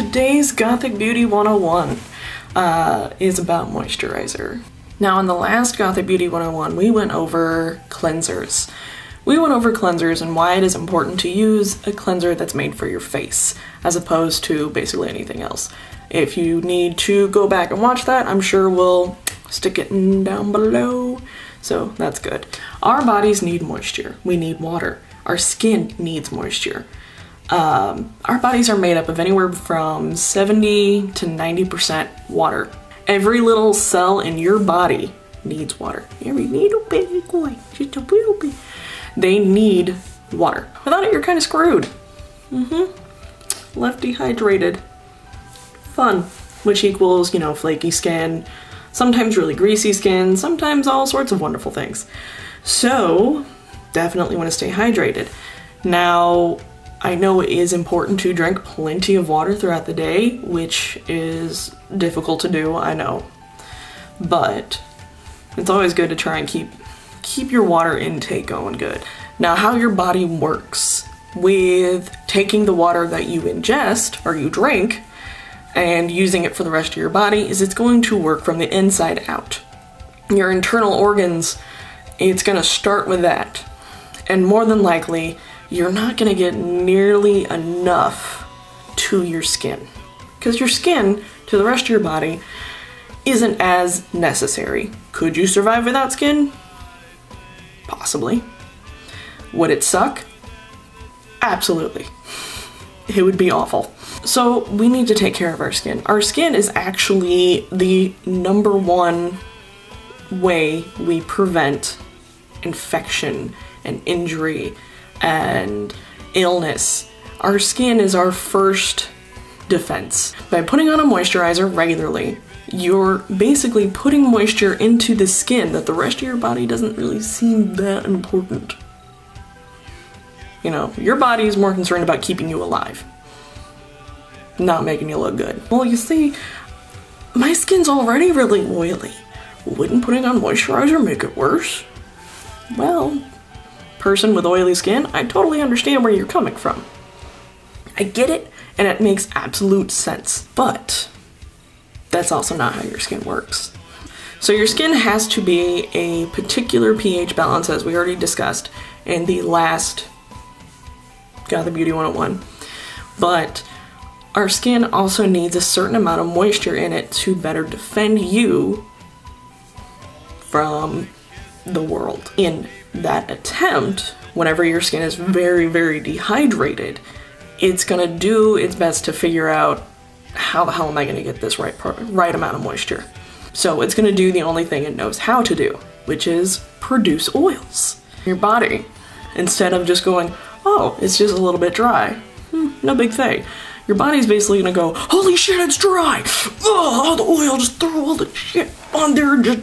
today's Gothic Beauty 101 is about moisturizer. Now in the last Gothic Beauty 101 we went over cleansers. We went over cleansers and why it is important to use a cleanser that's made for your face as opposed to basically anything else. If you need to go back and watch that, I'm sure we'll stick it down below. So that's good. Our bodies need moisture. We need water. Our skin needs moisture. Our bodies are made up of anywhere from 70 to 90% water. Every little cell in your body needs water. Every little baby boy, just a little bit. They need water. Without it, you're kind of screwed. Left dehydrated. Fun. Which equals, you know, flaky skin, sometimes really greasy skin, sometimes all sorts of wonderful things. So, definitely want to stay hydrated. Now, I know it is important to drink plenty of water throughout the day, which is difficult to do, I know. But it's always good to try and keep your water intake going good. Now, how your body works with taking the water that you ingest or you drink and using it for the rest of your body is it's going to work from the inside out. Your internal organs, it's going to start with that. And more than likely, you're not going to get nearly enough to your skin. Because your skin to the rest of your body isn't as necessary. Could you survive without skin? Possibly. Would it suck? Absolutely. It would be awful. So we need to take care of our skin. Our skin is actually the #1 way we prevent infection and injury and illness. Our skin is our first defense. By putting on a moisturizer regularly, you're basically putting moisture into the skin that the rest of your body doesn't really seem that important. You know, your body is more concerned about keeping you alive, not making you look good. Well, you see, my skin's already really oily. Wouldn't putting on moisturizer make it worse? Well, person with oily skin, I totally understand where you're coming from. I get it, and it makes absolute sense, but that's also not how your skin works. So your skin has to be a particular pH balance, as we already discussed in the last Gothic Beauty 101, but our skin also needs a certain amount of moisture in it to better defend you from the world. In that attempt, whenever your skin is very, very dehydrated, it's gonna do its best to figure out how the hell am I gonna get this right amount of moisture. So it's gonna do the only thing it knows how to do, which is produce oils. Your body, instead of just going, oh, it's just a little bit dry, no big thing. Your body's basically gonna go, holy shit, it's dry! Oh, all the oil, just throw all the shit on there and just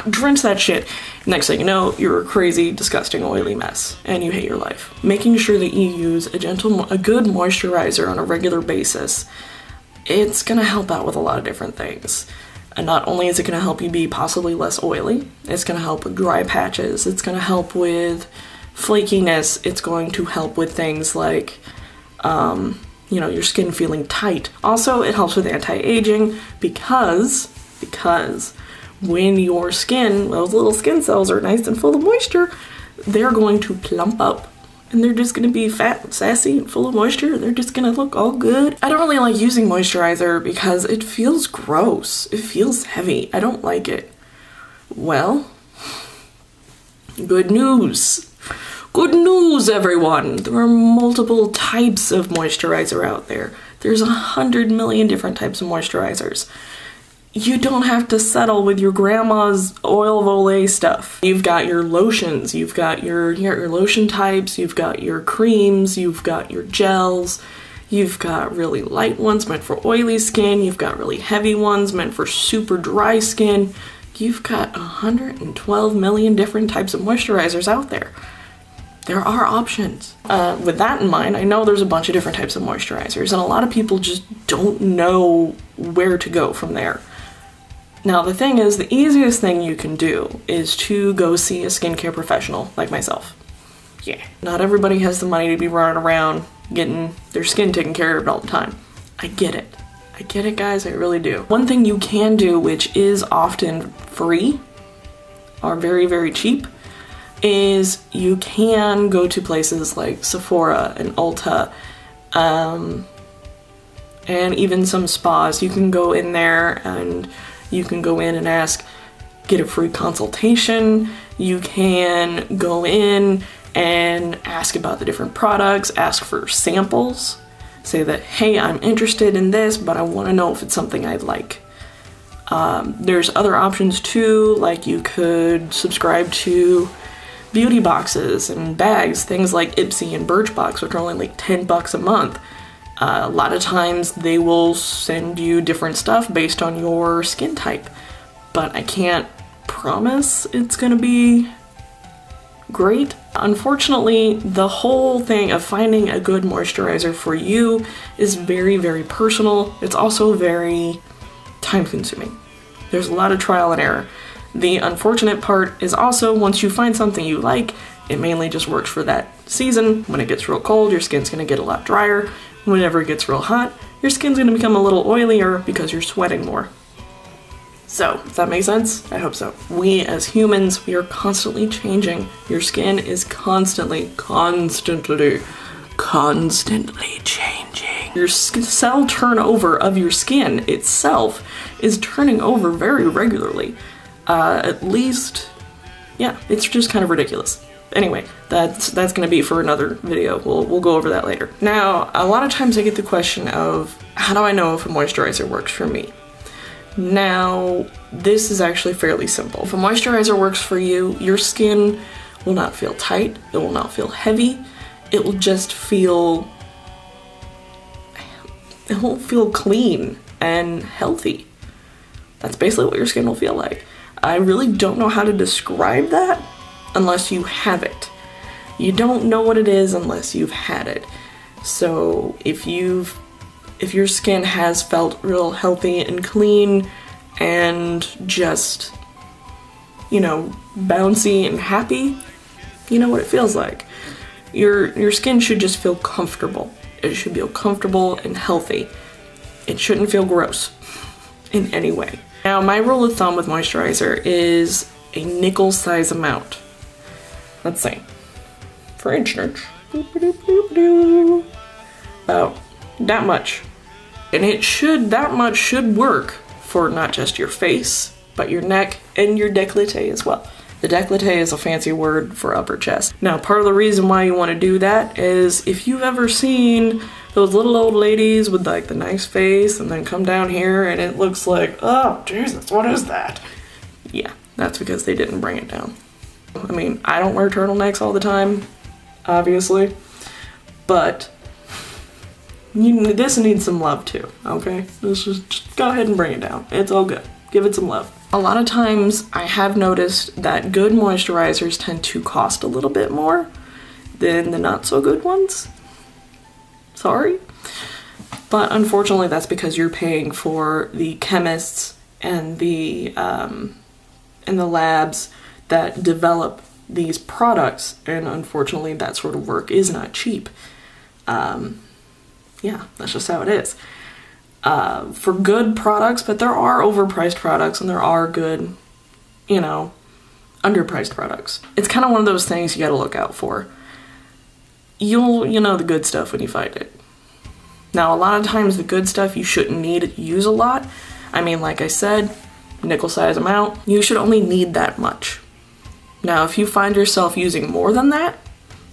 drench that shit. Next thing you know, you're a crazy, disgusting, oily mess, and you hate your life. Making sure that you use a good moisturizer on a regular basis, it's gonna help out with a lot of different things. And not only is it gonna help you be possibly less oily, it's gonna help with dry patches, it's gonna help with flakiness, it's going to help with things like, you know, your skin feeling tight. Also, it helps with anti-aging because when your skin, those little skin cells are nice and full of moisture, they're going to plump up and they're just gonna be fat and sassy and full of moisture. They're just gonna look all good. I don't really like using moisturizer because it feels gross. It feels heavy. I don't like it. Well, good news. Good news, everyone! There are multiple types of moisturizer out there. There's 100 million different types of moisturizers. You don't have to settle with your grandma's oil of Olay stuff. You've got your lotions, you've got your lotion types, you've got your creams, you've got your gels, you've got really light ones meant for oily skin, you've got really heavy ones meant for super dry skin. You've got 112 million different types of moisturizers out there. There are options. With that in mind, I know there's a bunch of different types of moisturizers and a lot of people just don't know where to go from there. Now the thing is, the easiest thing you can do is to go see a skincare professional like myself. Yeah. Not everybody has the money to be running around getting their skin taken care of all the time. I get it. I get it, guys, I really do. One thing you can do, which is often free or very, very cheap, is you can go to places like Sephora and Ulta, and even some spas. You can go in there and you can go in and ask, get a free consultation. You can go in and ask about the different products, ask for samples, say that, hey, I'm interested in this, but I want to know if it's something I'd like. There's other options too, like you could subscribe to beauty boxes and bags, things like Ipsy and Birchbox, which are only like 10 bucks a month. A lot of times they will send you different stuff based on your skin type, but I can't promise it's gonna be great. Unfortunately, the whole thing of finding a good moisturizer for you is very, very personal. It's also very time consuming. There's a lot of trial and error. The unfortunate part is also once you find something you like, it mainly just works for that season. When it gets real cold, your skin's gonna get a lot drier. Whenever it gets real hot, your skin's gonna become a little oilier because you're sweating more. So, does that make sense? I hope so. We as humans, we are constantly changing. Your skin is constantly changing. Your cell turnover of your skin itself is turning over very regularly. At least, yeah, it's just kind of ridiculous. Anyway, that's gonna be for another video. We'll go over that later. Now, a lot of times I get the question of, how do I know if a moisturizer works for me? Now, this is actually fairly simple. If a moisturizer works for you, your skin will not feel tight, it will not feel heavy, it will just feel, it will feel clean and healthy. That's basically what your skin will feel like. I really don't know how to describe that unless you have it. You don't know what it is unless you've had it. So if your skin has felt real healthy and clean and just, you know, bouncy and happy, you know what it feels like. Your skin should just feel comfortable. It should feel comfortable and healthy. It shouldn't feel gross in any way. Now, my rule of thumb with moisturizer is a nickel size amount. Let's see. For instance, about that much. And that much should work for not just your face, but your neck and your décolleté as well. The décolleté is a fancy word for upper chest. Now, part of the reason why you want to do that is if you've ever seen those little old ladies with like the nice face and then come down here and it looks like, oh, Jesus, what is that? Yeah, that's because they didn't bring it down. I mean, I don't wear turtlenecks all the time, obviously, but this needs some love too, okay? Just go ahead and bring it down. It's all good. Give it some love. A lot of times I have noticed that good moisturizers tend to cost a little bit more than the not so good ones. Sorry. But unfortunately that's because you're paying for the chemists and the labs that develop these products, and unfortunately that sort of work is not cheap. Yeah, that's just how it is. For good products, but there are overpriced products and there are good, you know, underpriced products. It's kind of one of those things you gotta look out for. You'll know the good stuff when you find it. Now, a lot of times the good stuff you shouldn't need to use a lot. I mean, like I said, nickel size amount, you should only need that much. Now, if you find yourself using more than that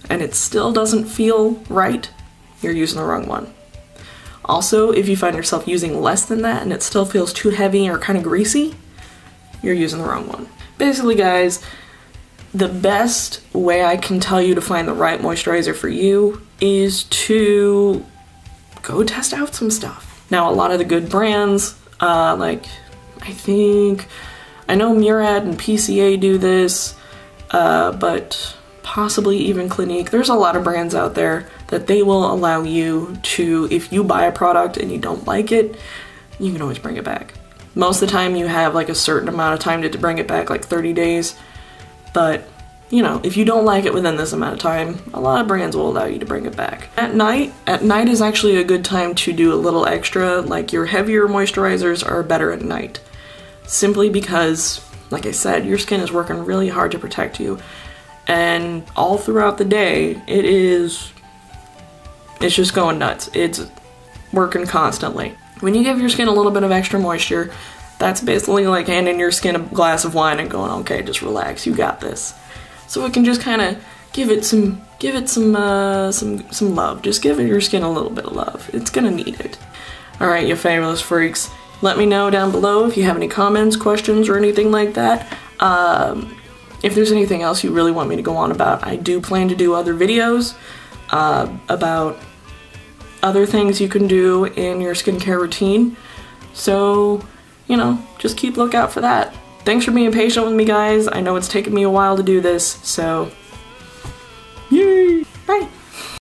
and it still doesn't feel right, you're using the wrong one. Also, if you find yourself using less than that and it still feels too heavy or kind of greasy, you're using the wrong one. Basically, guys, the best way I can tell you to find the right moisturizer for you is to go test out some stuff. Now, a lot of the good brands, like I know Murad and PCA do this, but possibly even Clinique. There's a lot of brands out there that they will allow you to, if you buy a product and you don't like it, you can always bring it back. Most of the time you have like a certain amount of time to bring it back, like 30 days, but you know, if you don't like it within this amount of time, a lot of brands will allow you to bring it back. At night is actually a good time to do a little extra. Like, your heavier moisturizers are better at night. Simply because, like I said, your skin is working really hard to protect you. And all throughout the day, it's just going nuts. It's working constantly. When you give your skin a little bit of extra moisture, that's basically like handing your skin a glass of wine and going, okay, just relax, you got this. So it can just kind of give it some love. Just give your skin a little bit of love. It's gonna need it. All right, you fabulous freaks. Let me know down below if you have any comments, questions, or anything like that. If there's anything else you really want me to go on about, I do plan to do other videos about other things you can do in your skincare routine. So, you know, just keep lookout for that. Thanks for being patient with me, guys. I know it's taken me a while to do this, so